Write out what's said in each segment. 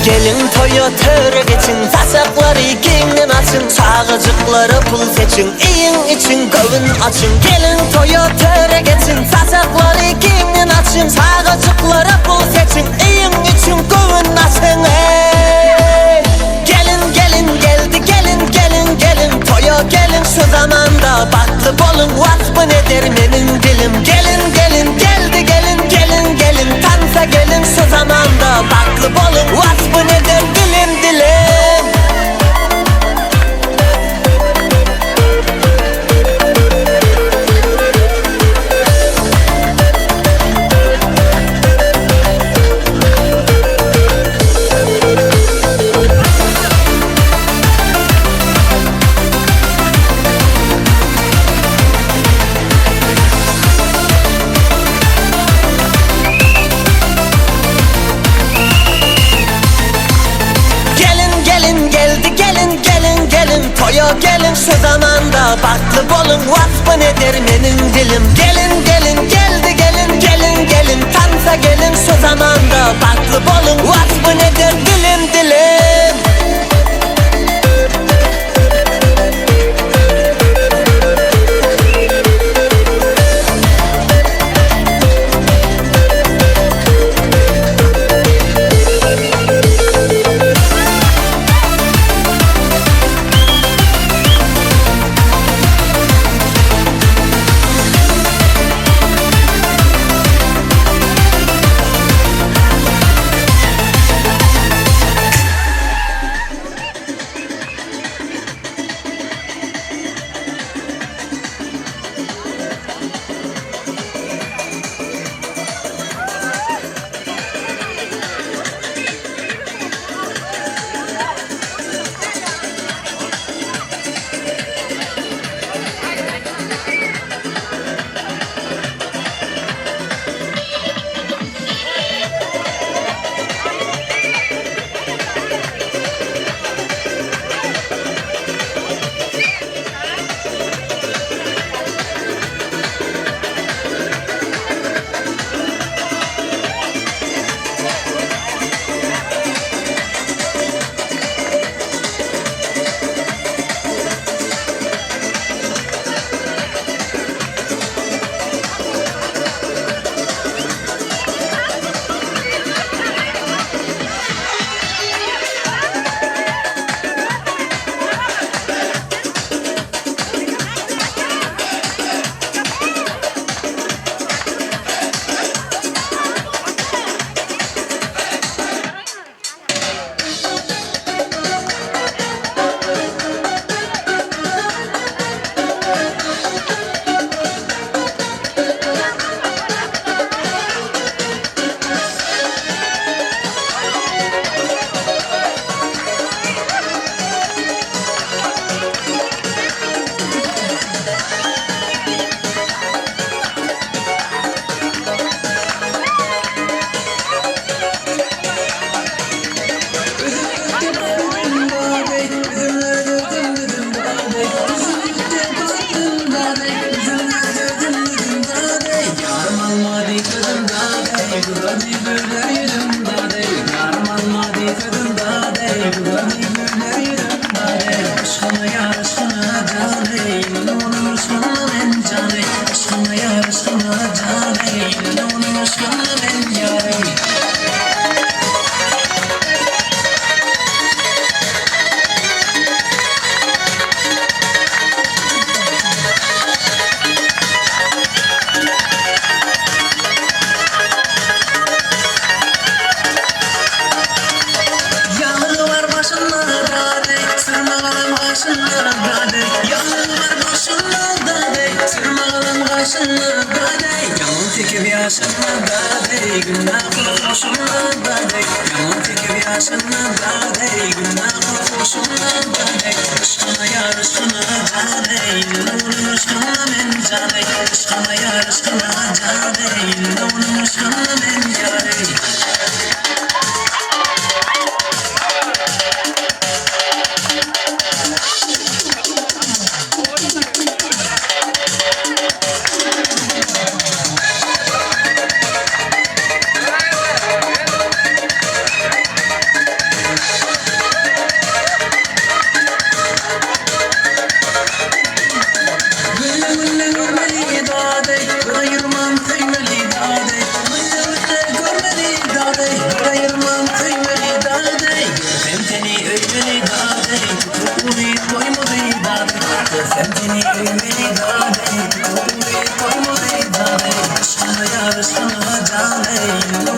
Gelin Toyota geçin, tasakları kengin açın, sağıcıkları pul seçin, iyin için kövün açın. Gelin Toyota geçin, tasakları kengin açın, sağıcıkları pul seçin, iyin için kövün açın. Gelin gelin geldi, gelin gelin gelin Toyo gelin, şu zamanda baklı bolun, vasfı nedir benim dilim. Gelin gelin geldi, gelin gelin gelin tansa gelin, şu zamanda baklı bolun, vasfı nedir dilim dilim. Toyo gelin, şu zamanda baklı bolun, vasfı nedir benim dilim. Gelin gelin geldi, gelin gelin gelin tansa gelin, şu zamanda baklı bolun, vasfı nedir dilim dilim.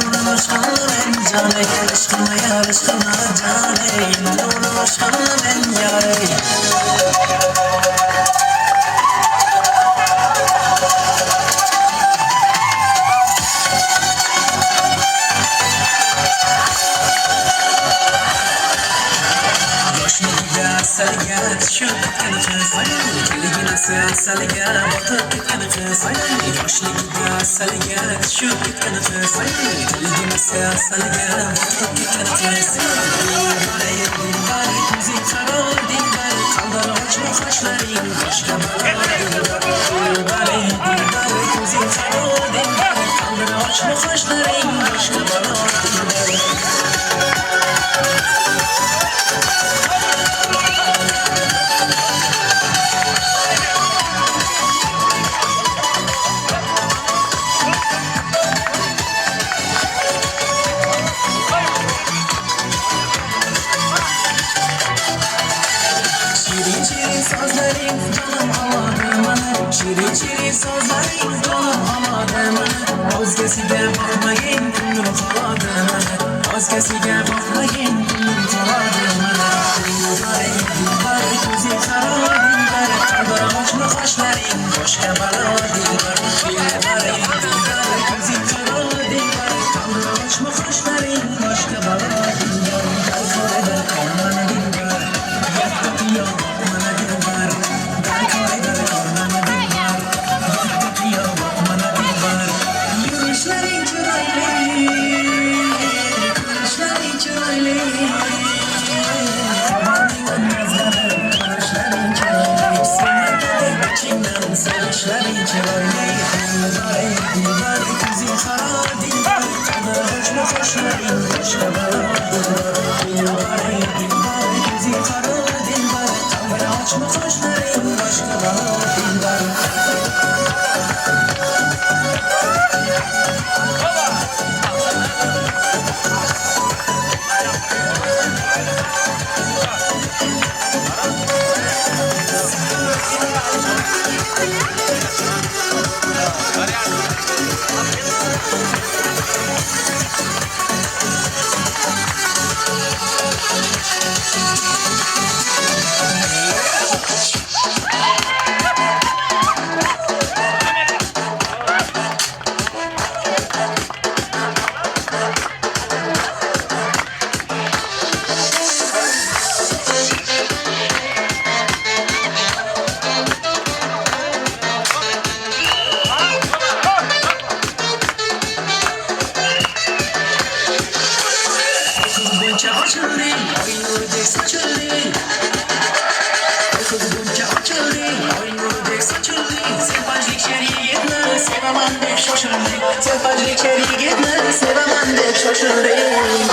onu aşkına ben cane, aşkına ya aşkına cane, yine onu aşkına ben yare. Salga tushib ketgan qiz Ligina salga botib ketgan qiz Yoshligida salga tushib ketgan qiz Ligina salga botib ketgan qiz Dilbar, ko'zing qaro dilbar Qaldir ochma qoshlaring boshqa balo Dilbar, ko'zing qaro dilbar Qaldir ochma qoshlaring boshqa balo Sözlerin canım aladı bana Şirin şirin sözlerin canım aladı bana Özgesiga bakmayın gönlüm kaladı bana Özgesiga bakmayın gönlüm kaladı bana Dilbar, dilbar, gözün kara dilbar Kaldır açma kaşların boşka bala dilbar Dilbar, dilbar, gözün kara dilbar Kaldır açma kaşların boşka bala dilbar Kalkar kalmana dilbar Yaktı yok bana dilbar Yürüyüşlerin çıraylı Kırışların çıraylı Kamanın nazları Kırışların çıraylı Sınırda içinden Sevişlerin çıraylı Dilbar, dilbar, kızın kara dilbar Kaldır uçma koşların Başka bala dilbar Dilbar, kızın kara dilbar Kaldır açma koşların Başka bala dilbar Sevmezlik içeri gitme, sevemem de şaşırayım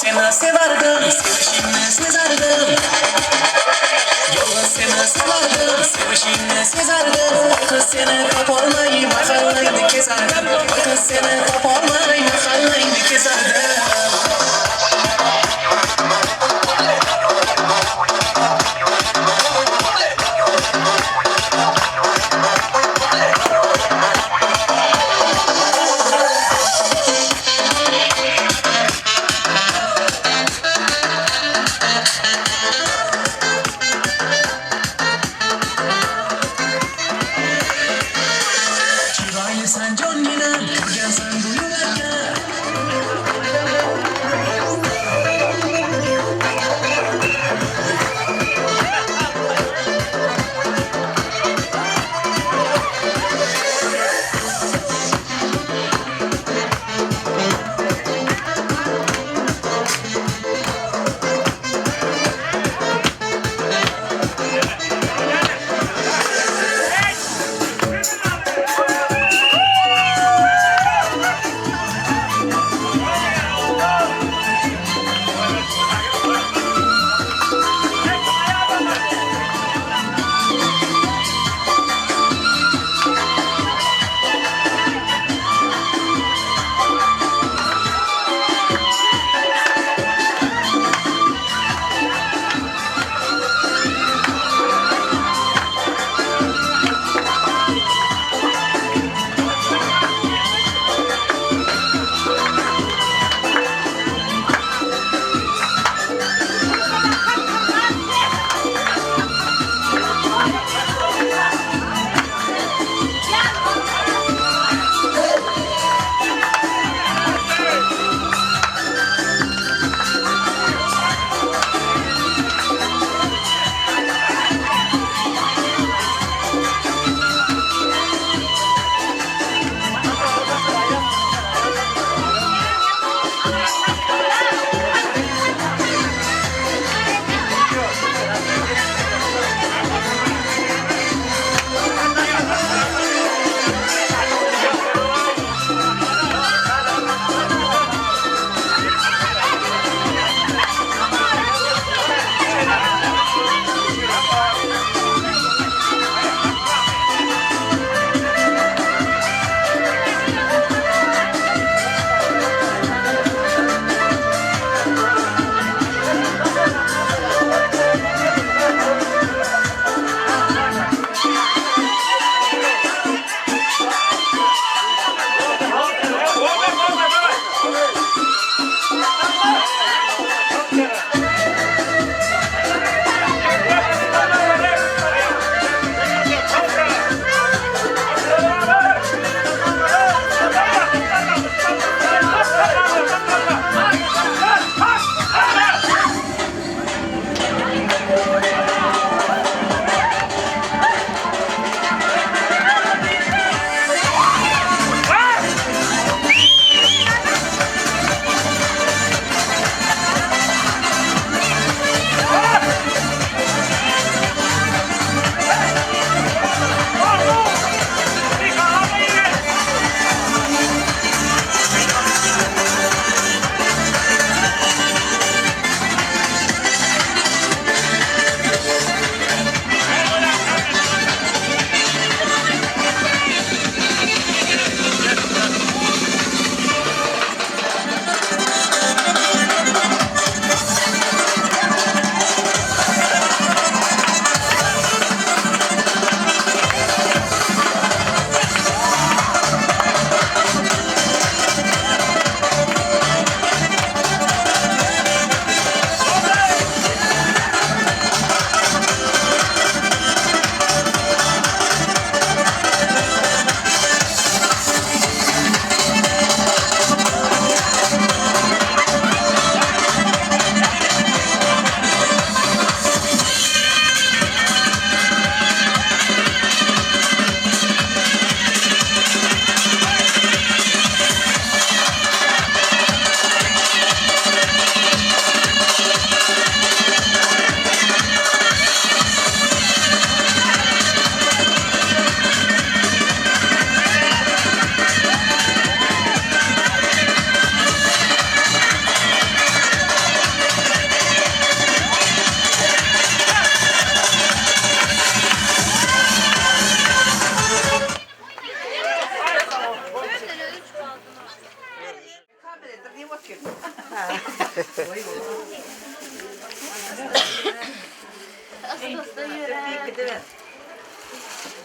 Seni severdim, sevişini sezerdim Yola seni severdim, sevişini sezerdim Kız seni kaparmayı, mahallaydı keserdim Kız seni kaparmayı, mahallaydı keserdim Sen can yine, sen duyuverken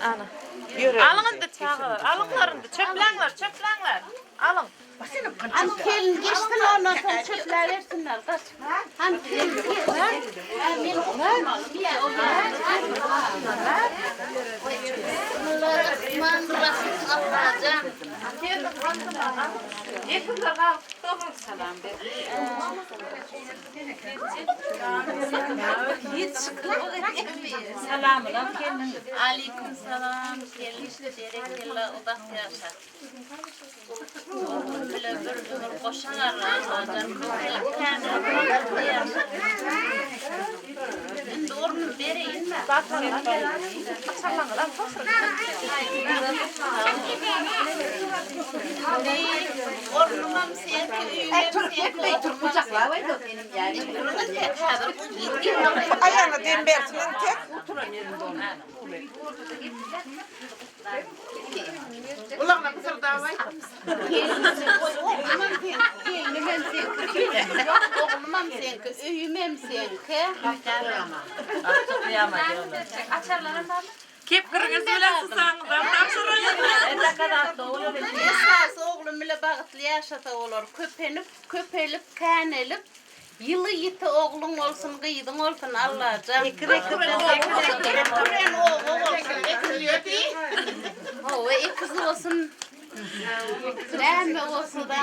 Alın. Alın da çağırır. Alınlarını da çöplenler. Alın. Hani gelin geçtin ondan sonra çöpler versinler kaç. Hani gelin geçtin. Mandırasını kapatacağım. Yakınlar al. Doğru selam be. Selamlar kendin. Aleyküm selam. Gelin dereklerle odak yaşa. Böyle bir koşanlar hocam. Böyle yaşa. Doğru mu vereyim mi? Ornumam sevki, üyümem sevki. Oturmayacaklar var da benim yani. Ayağına dembersinin tek. Ulan ne kısır daha var? Oğlumam sevki, üyümem sevki. Kep kırgız bilen susanızdan tapşırın. Ne kadar doğru bilin. Esas oğlum ile bağıtlı yaşata olur. Köpelip, kanelip. Yılı yiti oğlun olsun, kıydın olsun Allah'cağım. Ekren oğlu olsun, ekiliyor değil. O ikiz olsun. Lemme olsun da.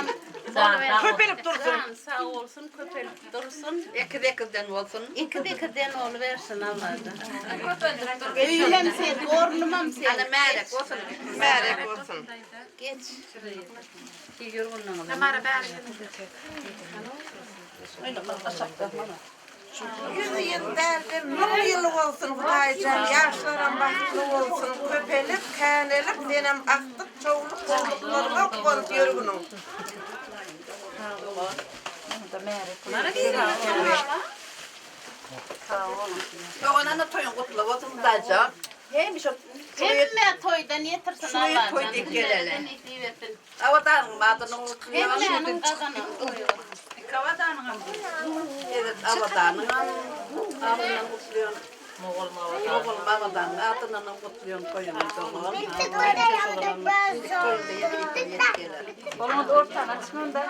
Köpelip dursun. Sağ olsun, köpelip dursun. Ekiden olsun. İkiden oluversin Allah'cağım. Üyülem sevdi, ornumam sevdi. Hani merek olsun. Merek olsun. Geç. Yorgunluğum. Yüzü yıl derdim, nur yılı olsun Hudaycan, yaşlarım bahtlı olsun, köpelip, kanelip, senem aktık, çoğuluk, çoğuluklarına konup yorgunum. Oğlanı toyun kutlu olsun Hudaycan. Heymiş o Hemme toydan yetirsin Şuraya Allah'cağım. koyduk gelelim. Versin. avadanın adını Hemmenin kazanı. evet, avadanın adını kutluyorum. Moğol avadanın adını kutluyorum, koyuyorum. Oğlum da ortadan açmam ben.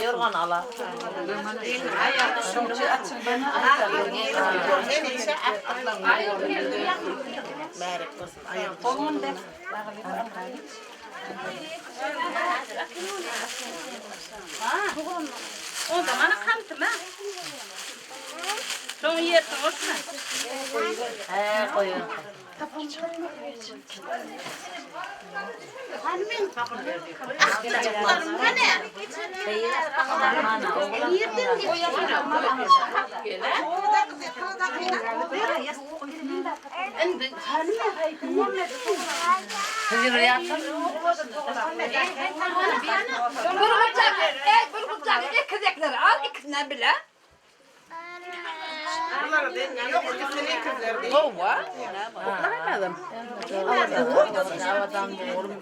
Yorgan ala. O zaman kantım ha. Son yer olsun. He koyun. Hanımın çocuklarım hani? Yerden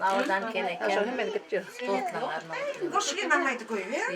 Avadan keneken. Koş hemen haydi koyuyor.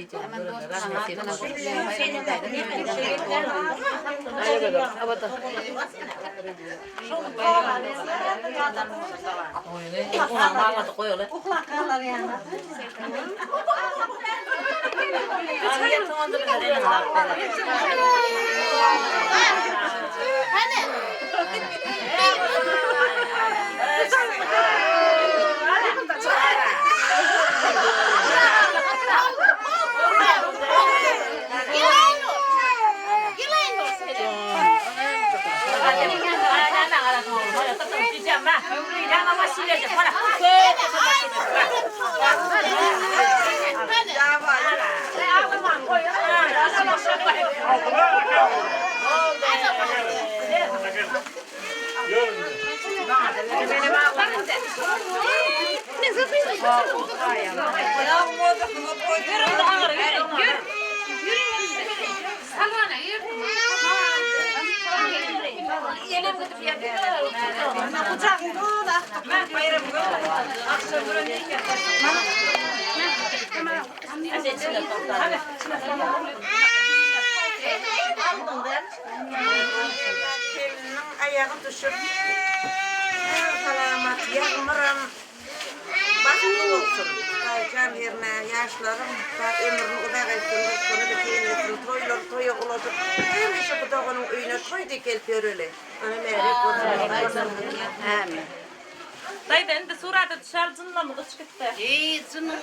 Gelinin ayağı düşüp selamet yakmırım. Bakımlı olsun. Can yerine yaşlarım ömrünü uzak etsin, sonu biteylesin, toylar toyu olacak. Hem işi bu dağının öyüne toy dikel öyle. Ana merak olsun. Amin. Dayı ben de surata dışarı cınla kız gitti. İyi canım.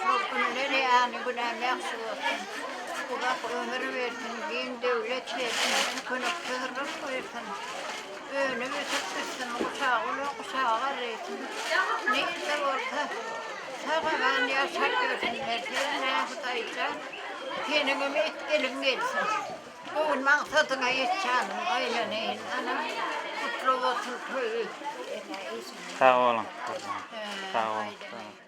Hakkını nereye yani bu ne yakşı olsun. Bu bak ömür versin, din devlet versin, kınıp kıhırıp koysun. Önü bitirsin, kuşağı arayısın. Neyse olsa, sağaman yaşar görsünler, ne kutayca. Kendime etkelim gelsin. Bugün maksatına yetişelim, aileneyin. Anam, kutlu olsun köyü. Sağ olun. Sağ olun. Haydi.